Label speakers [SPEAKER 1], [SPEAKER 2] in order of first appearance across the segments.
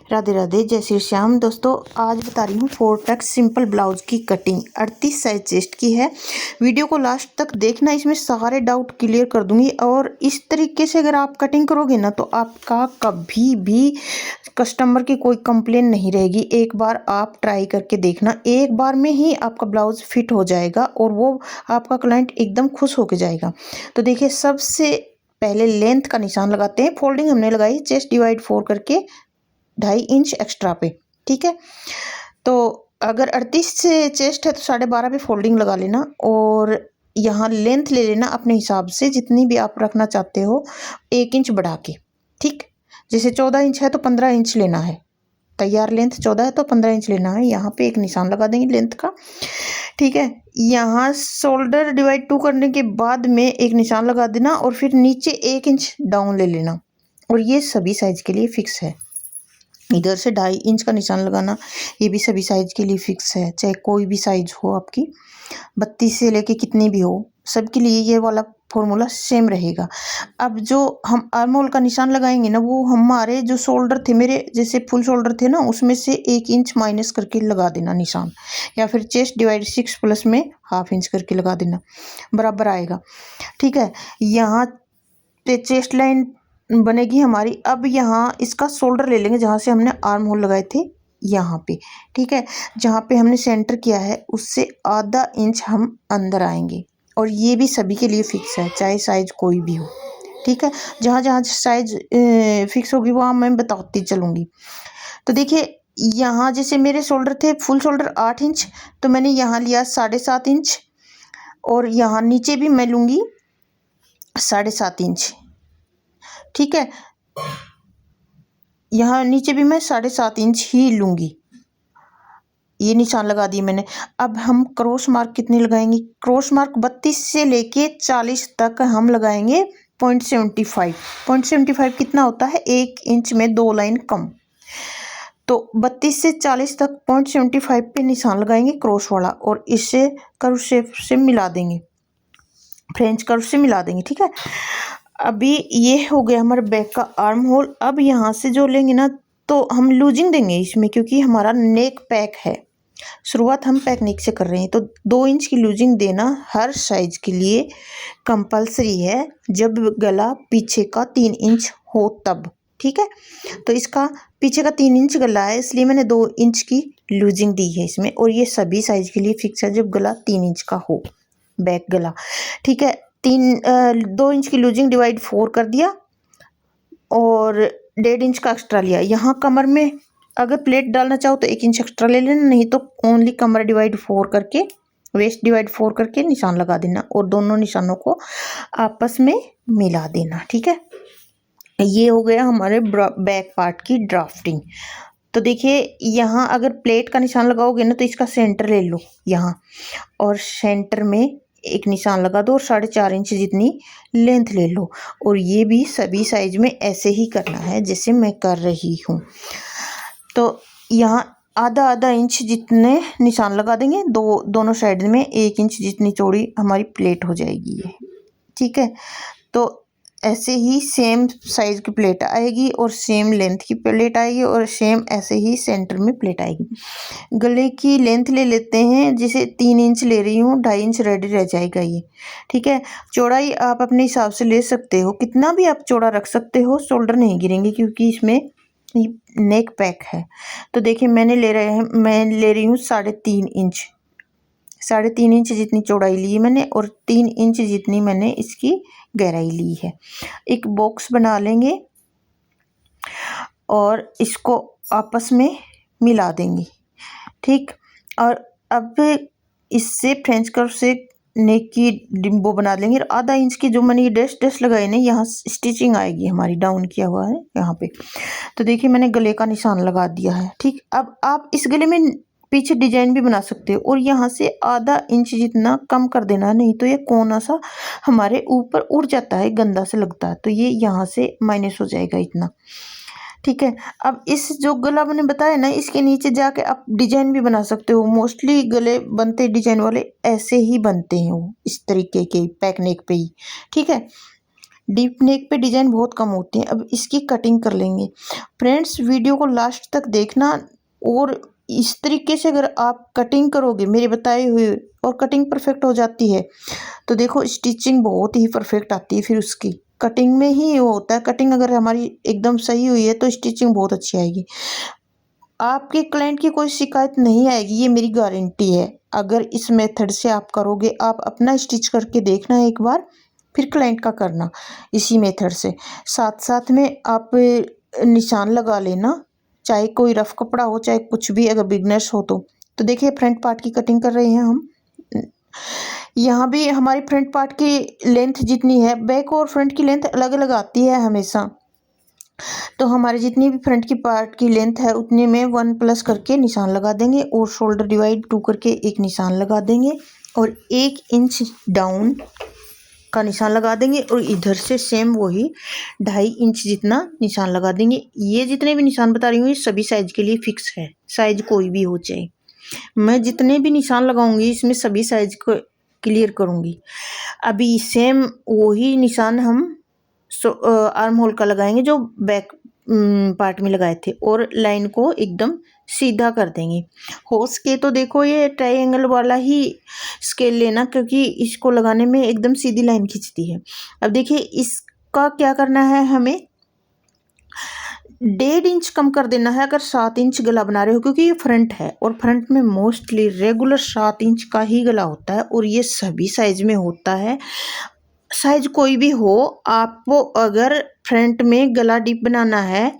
[SPEAKER 1] राधे राधे, जय श्री श्याम। दोस्तों आज बता रही हूँ 4 टक्स सिंपल ब्लाउज की कटिंग 38 साइज चेस्ट की है। वीडियो को लास्ट तक देखना, इसमें सारे डाउट क्लियर कर दूंगी। और इस तरीके से अगर आप कटिंग करोगे ना तो आपका कभी भी कस्टमर की कोई कंप्लेन नहीं रहेगी। एक बार आप ट्राई करके देखना, एक बार में ही आपका ब्लाउज फिट हो जाएगा और वो आपका क्लाइंट एकदम खुश होकर जाएगा। तो देखिए, सबसे पहले लेंथ का निशान लगाते हैं। फोल्डिंग हमने लगाई चेस्ट डिवाइड 4 करके 2.5 इंच एक्स्ट्रा पे। ठीक है, तो अगर 38 से चेस्ट है तो 12.5 पे फोल्डिंग लगा लेना। और यहाँ लेंथ ले लेना अपने हिसाब से, जितनी भी आप रखना चाहते हो 1 इंच बढ़ा के। ठीक, जैसे 14 इंच है तो 15 इंच लेना है। तैयार लेंथ 14 है तो 15 इंच लेना है। यहाँ पे एक निशान लगा देंगे लेंथ का। ठीक है, यहाँ शोल्डर डिवाइड 2 करने के बाद में एक निशान लगा देना और फिर नीचे 1 इंच डाउन ले लेना। और ये सभी साइज के लिए फिक्स है। इधर से 2.5 इंच का निशान लगाना, ये भी सभी साइज के लिए फिक्स है, चाहे कोई भी साइज हो आपकी, 32 से लेके कितनी भी हो, सबके लिए ये वाला फॉर्मूला सेम रहेगा। अब जो हम आर्म होल का निशान लगाएंगे ना, वो हमारे जो शोल्डर थे, मेरे जैसे फुल शोल्डर थे ना, उसमें से 1 इंच माइनस करके लगा देना निशान, या फिर चेस्ट डिवाइड 6 प्लस में 1/2 इंच करके लगा देना, बराबर आएगा। ठीक है, यहाँ पे चेस्ट लाइन बनेगी हमारी। अब यहाँ इसका शोल्डर ले लेंगे जहाँ से हमने आर्म होल लगाए थे, यहाँ पे। ठीक है, जहाँ पे हमने सेंटर किया है उससे आधा इंच हम अंदर आएंगे। और ये भी सभी के लिए फिक्स है, चाहे साइज कोई भी हो। ठीक है, जहाँ जहाँ साइज फिक्स होगी वहाँ मैं बताती चलूँगी। तो देखिए, यहाँ जैसे मेरे शोल्डर थे फुल शोल्डर 8 इंच, तो मैंने यहाँ लिया 7.5 इंच। और यहाँ नीचे भी मैं लूँगी 7.5 इंच। ठीक है, यहाँ नीचे भी मैं 7.5 इंच ही लूँगी। ये निशान लगा दिए मैंने। अब हम क्रॉस मार्क कितनी लगाएंगे? क्रॉस मार्क 32 से लेके 40 तक हम लगाएंगे 0.75। 0.75 कितना होता है? 1 इंच में 2 लाइन कम। तो 32 से 40 तक 0.75 पे निशान लगाएंगे क्रॉस वाला, और इससे कर्व शेप से मिला देंगे, फ्रेंच कर्व से मिला देंगे। ठीक है, अभी ये हो गया हमारे बैक का आर्म होल। अब यहाँ से जो लेंगे ना तो हम लूजिंग देंगे इसमें, क्योंकि हमारा नेक पैक है। शुरुआत हम पैक नेक से कर रहे हैं, तो 2 इंच की लूजिंग देना हर साइज के लिए कंपलसरी है, जब गला पीछे का 3 इंच हो तब। ठीक है, तो इसका पीछे का 3 इंच गला है, इसलिए मैंने 2 इंच की लूजिंग दी है इसमें। और ये सभी साइज के लिए फिक्स है जब गला 3 इंच का हो, बैक गला। ठीक है, 2 इंच की लूजिंग डिवाइड 4 कर दिया और 1.5 इंच का एक्स्ट्रा लिया। यहाँ कमर में अगर प्लेट डालना चाहो तो 1 इंच एक्स्ट्रा ले लेना, नहीं तो ओनली कमर डिवाइड 4 करके, वेस्ट डिवाइड 4 करके निशान लगा देना और दोनों निशानों को आपस में मिला देना। ठीक है, ये हो गया हमारे बैक पार्ट की ड्राफ्टिंग। तो देखिए, यहाँ अगर प्लेट का निशान लगाओगे ना तो इसका सेंटर ले लो यहाँ, और सेंटर में एक निशान लगा दो और 4.5 इंच जितनी लेंथ ले लो। और ये भी सभी साइज में ऐसे ही करना है जैसे मैं कर रही हूँ। तो यहाँ आधा आधा इंच जितने निशान लगा देंगे, दोनों साइड में 1 इंच जितनी चौड़ी हमारी प्लेट हो जाएगी ये। ठीक है, तो ऐसे ही सेम साइज की प्लेट आएगी और सेम लेंथ की प्लेट आएगी और सेम ऐसे ही सेंटर में प्लेट आएगी। गले की लेंथ ले लेते हैं, जैसे 3 इंच ले रही हूँ, 2.5 इंच रेडी रह जाएगा ये। ठीक है, चौड़ाई आप अपने हिसाब से ले सकते हो, कितना भी आप चौड़ा रख सकते हो, शोल्डर नहीं गिरेंगे क्योंकि इसमें नेक पैक है। तो देखिए, मैं ले रही हूँ 3.5 इंच। 3.5 इंच जितनी चौड़ाई ली मैंने और 3 इंच जितनी मैंने इसकी गहराई ली है। एक बॉक्स बना लेंगे और इसको आपस में मिला देंगे। ठीक, और अब इससे फ्रेंच कर्व से नेक की डिम्बो बना लेंगे। और आधा इंच की जो मैंने ये डैश लगाए ना, यहाँ स्टिचिंग आएगी हमारी, डाउन किया हुआ है यहाँ पे। तो देखिए, मैंने गले का निशान लगा दिया है। ठीक, अब आप इस गले में पीछे डिजाइन भी बना सकते हो और यहाँ से आधा इंच जितना कम कर देना, नहीं तो ये कोना सा हमारे ऊपर उड़ जाता है, गंदा से लगता है, तो ये यहाँ से माइनस हो जाएगा इतना। ठीक है, अब इस जो गला मैंने बताया ना, इसके नीचे जाके आप डिजाइन भी बना सकते हो। मोस्टली गले बनते डिजाइन वाले ऐसे ही बनते हैं, वो इस तरीके के पैक नेक पे ही। ठीक है, डीप नेक पे डिजाइन बहुत कम होते हैं। अब इसकी कटिंग कर लेंगे। फ्रेंड्स वीडियो को लास्ट तक देखना, और इस तरीके से अगर आप कटिंग करोगे मेरे बताए हुए, और कटिंग परफेक्ट हो जाती है तो देखो स्टिचिंग बहुत ही परफेक्ट आती है। फिर उसकी कटिंग में ही वो होता है, कटिंग अगर हमारी एकदम सही हुई है तो स्टिचिंग बहुत अच्छी आएगी। आपके क्लाइंट की कोई शिकायत नहीं आएगी, ये मेरी गारंटी है। अगर इस मेथड से आप करोगे, आप अपना स्टिच करके देखना एक बार, फिर क्लाइंट का करना इसी मेथड से। साथ साथ में आप निशान लगा लेना, चाहे कोई रफ कपड़ा हो चाहे कुछ भी, अगर बिगनर्स हो तो देखिए फ्रंट पार्ट की कटिंग कर रहे हैं हम। यहाँ भी हमारी फ्रंट पार्ट की लेंथ जितनी है, बैक और फ्रंट की लेंथ अलग अलग आती है हमेशा, तो हमारे जितनी भी फ्रंट की पार्ट की लेंथ है उतने में 1 प्लस करके निशान लगा देंगे, और शोल्डर डिवाइड 2 करके एक निशान लगा देंगे, और 1 इंच डाउन का निशान लगा देंगे, और इधर से सेम वही 2.5 इंच जितना निशान लगा देंगे। ये जितने भी निशान बता रही हूँ ये सभी साइज के लिए फिक्स है, साइज कोई भी हो चाहे। मैं जितने भी निशान लगाऊंगी इसमें सभी साइज को क्लियर करूंगी। अभी सेम वही निशान हम आर्म होल का लगाएंगे जो बैक पार्ट में लगाए थे, और लाइन को एकदम सीधा कर देंगे। हो सके तो देखो ये ट्रायंगल वाला ही स्केल लेना, क्योंकि इसको लगाने में एकदम सीधी लाइन खींचती है। अब देखिए इसका क्या करना है, हमें 1.5 इंच कम कर देना है अगर 7 इंच गला बना रहे हो, क्योंकि ये फ्रंट है और फ्रंट में मोस्टली रेगुलर 7 इंच का ही गला होता है, और ये सभी साइज में होता है। साइज कोई भी हो, आपको अगर फ्रंट में गला डीप बनाना है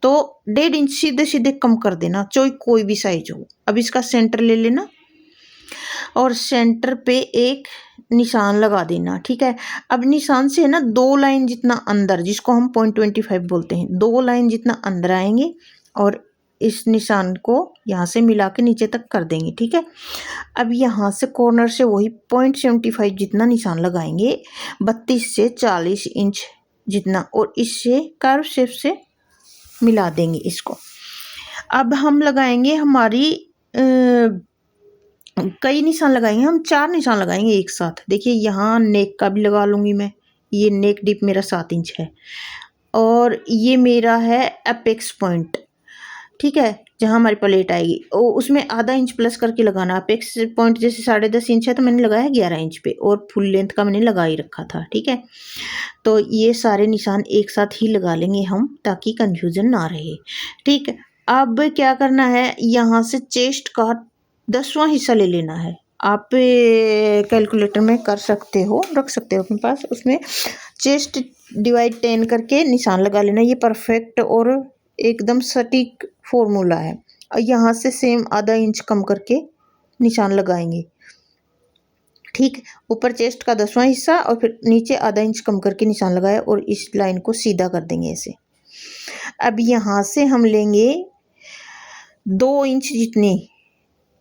[SPEAKER 1] तो 1.5 इंच सीधे सीधे कम कर देना, चाहे कोई भी साइज हो। अब इसका सेंटर ले लेना और सेंटर पे एक निशान लगा देना, ठीक है। अब निशान से है ना 2 लाइन जितना अंदर, जिसको हम 0.25 बोलते हैं, 2 लाइन जितना अंदर आएंगे, और इस निशान को यहाँ से मिला के नीचे तक कर देंगे, ठीक है। अब यहाँ से कॉर्नर से वही 0.75 जितना निशान लगाएंगे, 32 से 40 इंच जितना, और इससे कर्व शेप से मिला देंगे इसको। अब हम लगाएंगे हमारी कई निशान लगाएंगे, हम 4 निशान लगाएंगे एक साथ। देखिए यहाँ नेक का भी लगा लूँगी मैं, ये नेक डिप मेरा 7 इंच है, और ये मेरा है अपेक्स पॉइंट, ठीक है, जहाँ हमारी प्लेट आएगी उसमें आधा इंच प्लस करके लगाना। अपेक्स पॉइंट जैसे 10.5 इंच है तो मैंने लगाया 11 इंच पे, और फुल लेंथ का मैंने लगा ही रखा था, ठीक है। तो ये सारे निशान एक साथ ही लगा लेंगे हम, ताकि कंफ्यूजन ना रहे, ठीक है। अब क्या करना है, यहाँ से चेस्ट का 10वां हिस्सा ले लेना है। आप कैलकुलेटर में कर सकते हो, रख सकते हो अपने पास, उसमें चेस्ट डिवाइड 10 करके निशान लगा लेना। ये परफेक्ट और एकदम सटीक फॉर्मूला है। और यहाँ से सेम आधा इंच कम करके निशान लगाएंगे, ठीक। ऊपर चेस्ट का 10वां हिस्सा और फिर नीचे आधा इंच कम करके निशान लगाया, और इस लाइन को सीधा कर देंगे ऐसे। अब यहाँ से हम लेंगे 2 इंच जितनी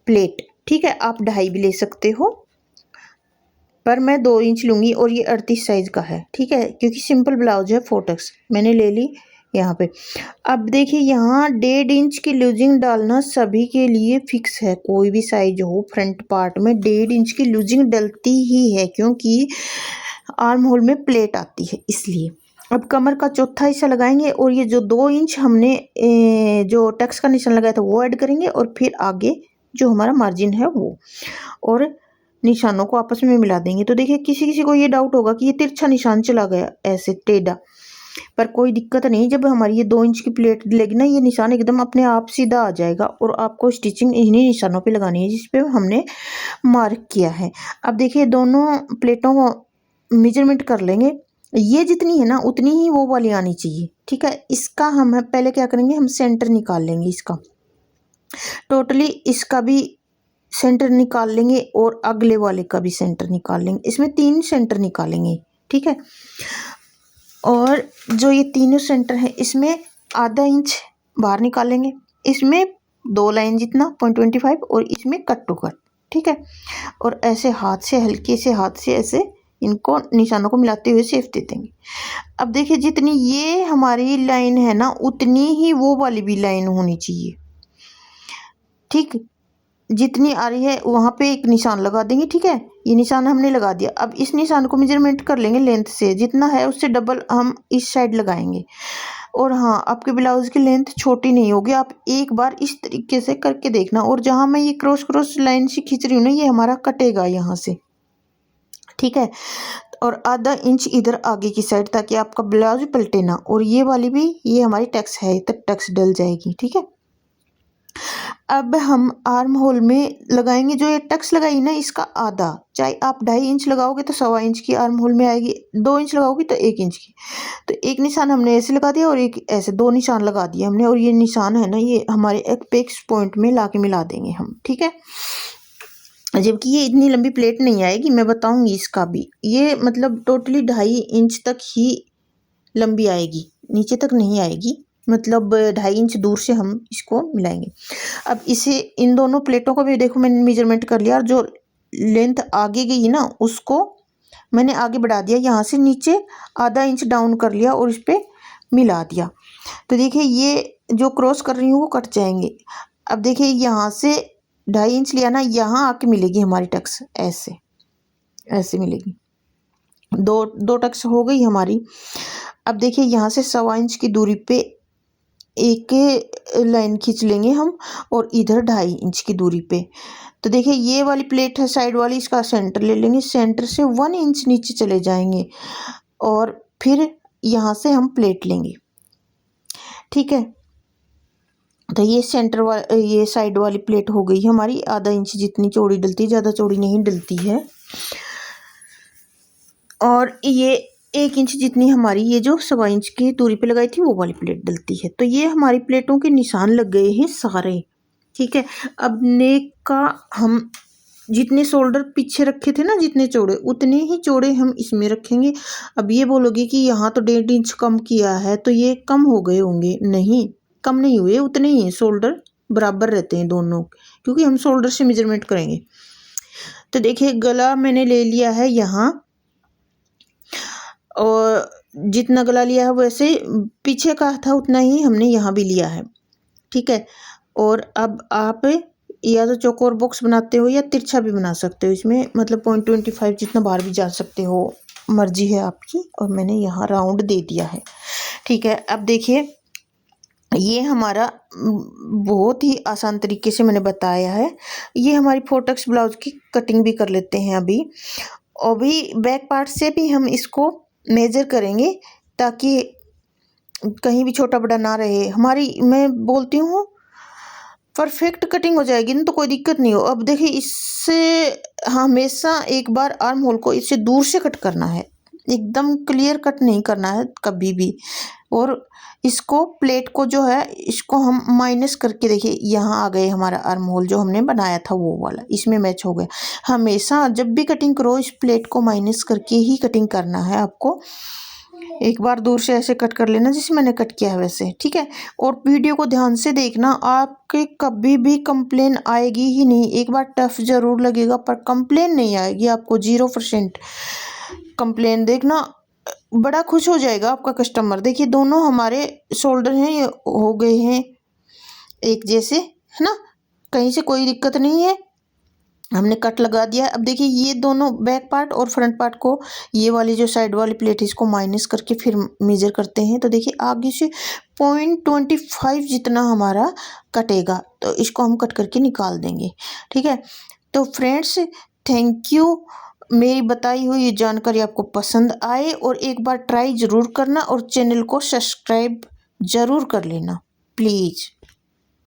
[SPEAKER 1] प्लेट, ठीक है, आप 2.5 भी ले सकते हो, पर मैं 2 इंच लूँगी, और ये 38 साइज का है, ठीक है, क्योंकि सिंपल ब्लाउज है 4 मैंने ले ली यहाँ पे। अब देखिए यहाँ 1.5 इंच की लूजिंग डालना सभी के लिए फिक्स है, कोई भी साइज हो फ्रंट पार्ट में 1.5 इंच की लूजिंग डलती ही है, क्योंकि आर्म होल में प्लेट आती है इसलिए। अब कमर का चौथा हिस्सा लगाएंगे, और ये जो 2 इंच हमने जो टक्स का निशान लगाया था वो ऐड करेंगे, और फिर आगे जो हमारा मार्जिन है वो, और निशानों को आपस में मिला देंगे। तो देखिए किसी किसी को ये डाउट होगा कि ये तिरछा निशान चला गया ऐसे टेढ़ा, पर कोई दिक्कत नहीं। जब हमारी ये 2 इंच की प्लेट लगेगी ना, ये निशान एकदम अपने आप सीधा आ जाएगा, और आपको स्टिचिंग इन्हीं निशानों पे लगानी है जिस पे हमने मार्क किया है। अब देखिए दोनों प्लेटों को मेजरमेंट कर लेंगे, ये जितनी है ना उतनी ही वो वाली आनी चाहिए, ठीक है। इसका हम पहले क्या करेंगे, हम सेंटर निकाल लेंगे इसका, टोटली इसका भी सेंटर निकाल लेंगे, और अगले वाले का भी सेंटर निकाल लेंगे। इसमें 3 सेंटर निकालेंगे, ठीक है। और जो ये तीनों सेंटर है इसमें आधा इंच बाहर निकालेंगे, इसमें 2 लाइन जितना 0.25, और इसमें कट टू कट, ठीक है। और ऐसे हाथ से, हल्के से हाथ से ऐसे इनको निशानों को मिलाते हुए शेप दे देंगे। अब देखिए जितनी ये हमारी लाइन है ना, उतनी ही वो वाली भी लाइन होनी चाहिए, ठीक। जितनी आ रही है वहाँ पे एक निशान लगा देंगे। ठीक है, ये निशान हमने लगा दिया। अब इस निशान को मेजरमेंट कर लेंगे लेंथ से, जितना है उससे डबल हम इस साइड लगाएंगे। और हाँ, आपके ब्लाउज की लेंथ छोटी नहीं होगी, आप एक बार इस तरीके से करके देखना। और जहाँ मैं ये क्रॉस क्रॉस लाइन से खींच रही हूँ ना, ये हमारा कटेगा यहाँ से। ठीक है, और आधा इंच इधर आगे की साइड, ताकि आपका ब्लाउज पलटे ना। और ये वाली भी, ये हमारी टक्स है, तब टक्स डल जाएगी। ठीक है, अब हम आर्म होल में लगाएंगे, जो ये टक्स लगाई ना इसका आधा, चाहे आप 2.5 इंच लगाओगे तो 1.25 इंच की आर्म होल में आएगी, 2 इंच लगाओगी तो 1 इंच की। तो एक निशान हमने ऐसे लगा दिया और एक ऐसे, 2 निशान लगा दिए हमने। और ये निशान है ना, ये हमारे एपेक्स पॉइंट में ला के मिला देंगे हम। ठीक है, जबकि ये इतनी लंबी प्लेट नहीं आएगी, मैं बताऊंगी इसका भी। ये मतलब टोटली 2.5 इंच तक ही लंबी आएगी, नीचे तक नहीं आएगी। मतलब 2.5 इंच दूर से हम इसको मिलाएंगे। अब इसे, इन दोनों प्लेटों को भी देखो मैंने मेजरमेंट कर लिया, और जो लेंथ आगे गई ना उसको मैंने आगे बढ़ा दिया, यहाँ से नीचे आधा इंच डाउन कर लिया और इस पर मिला दिया। तो देखिए, ये जो क्रॉस कर रही हूँ वो कट जाएंगे। अब देखिए, यहाँ से 2.5 इंच लिया ना, यहाँ आके मिलेगी हमारी टक्स, ऐसे ऐसे मिलेगी। दो टक्स हो गई हमारी। अब देखिए, यहाँ से 1.25 इंच की दूरी पे एक लाइन खींच लेंगे हम, और इधर 2.5 इंच की दूरी पे। तो देखिए, ये वाली प्लेट है साइड वाली, इसका सेंटर ले लेंगे, सेंटर से 1 इंच नीचे चले जाएंगे, और फिर यहाँ से हम प्लेट लेंगे। ठीक है, तो ये सेंटर ये साइड वाली प्लेट हो गई हमारी। आधा इंच जितनी चौड़ी डलती है, ज़्यादा चौड़ी नहीं डलती है। और ये 1 इंच जितनी हमारी, ये जो 1.25 इंच की दूरी पे लगाई थी वो वाली प्लेट डलती है। तो ये हमारी प्लेटों के निशान लग गए हैं सारे। ठीक है, अब नेक का हम जितने शोल्डर पीछे रखे थे ना, जितने चौड़े, उतने ही चौड़े हम इसमें रखेंगे। अब ये बोलोगे कि यहाँ तो 1.5 इंच कम किया है, तो ये कम हो गए होंगे। नहीं, कम नहीं हुए, उतने ही शोल्डर बराबर रहते हैं दोनों, क्योंकि हम शोल्डर से मेजरमेंट करेंगे। तो देखिए, गला मैंने ले लिया है यहाँ, और जितना गला लिया है वैसे पीछे का था उतना ही हमने यहाँ भी लिया है। ठीक है, और अब आप या तो चौकोर बॉक्स बनाते हो या तिरछा भी बना सकते हो इसमें, मतलब 0.25 जितना बाहर भी जा सकते हो, मर्जी है आपकी। और मैंने यहाँ राउंड दे दिया है। ठीक है, अब देखिए, ये हमारा बहुत ही आसान तरीके से मैंने बताया है। ये हमारी 4 टक्स ब्लाउज की कटिंग भी कर लेते हैं अभी। और भी बैक पार्ट से भी हम इसको मेजर करेंगे, ताकि कहीं भी छोटा बड़ा ना रहे हमारी। मैं बोलती हूँ परफेक्ट कटिंग हो जाएगी ना, तो कोई दिक्कत नहीं हो। अब देखिए, इससे हमेशा एक बार आर्म होल को इससे दूर से कट करना है, एकदम क्लियर कट नहीं करना है कभी भी। और इसको, प्लेट को जो है, इसको हम माइनस करके, देखिए यहाँ आ गए हमारा आर्म होल जो हमने बनाया था वो वाला, इसमें मैच हो गया। हमेशा जब भी कटिंग करो, इस प्लेट को माइनस करके ही कटिंग करना है आपको। एक बार दूर से ऐसे कट कर लेना जैसे मैंने कट किया है वैसे। ठीक है, और वीडियो को ध्यान से देखना, आपके कभी भी कंप्लेन आएगी ही नहीं। एक बार टफ जरूर लगेगा पर कंप्लेन नहीं आएगी आपको, 0% कंप्लेन। देखना, बड़ा खुश हो जाएगा आपका कस्टमर। देखिए, दोनों हमारे शोल्डर हैं, ये हो गए हैं एक जैसे, है ना, कहीं से कोई दिक्कत नहीं है, हमने कट लगा दिया है। अब देखिए, ये दोनों बैक पार्ट और फ्रंट पार्ट को, ये वाली जो साइड वाली प्लेट है इसको माइनस करके फिर मेजर करते हैं। तो देखिए, आगे से 0.25 जितना हमारा कटेगा, तो इसको हम कट करके निकाल देंगे। ठीक है, तो फ्रेंड्स, थैंक यू। मेरी बताई हुई ये जानकारी आपको पसंद आए, और एक बार ट्राई ज़रूर करना, और चैनल को सब्सक्राइब ज़रूर कर लेना प्लीज़।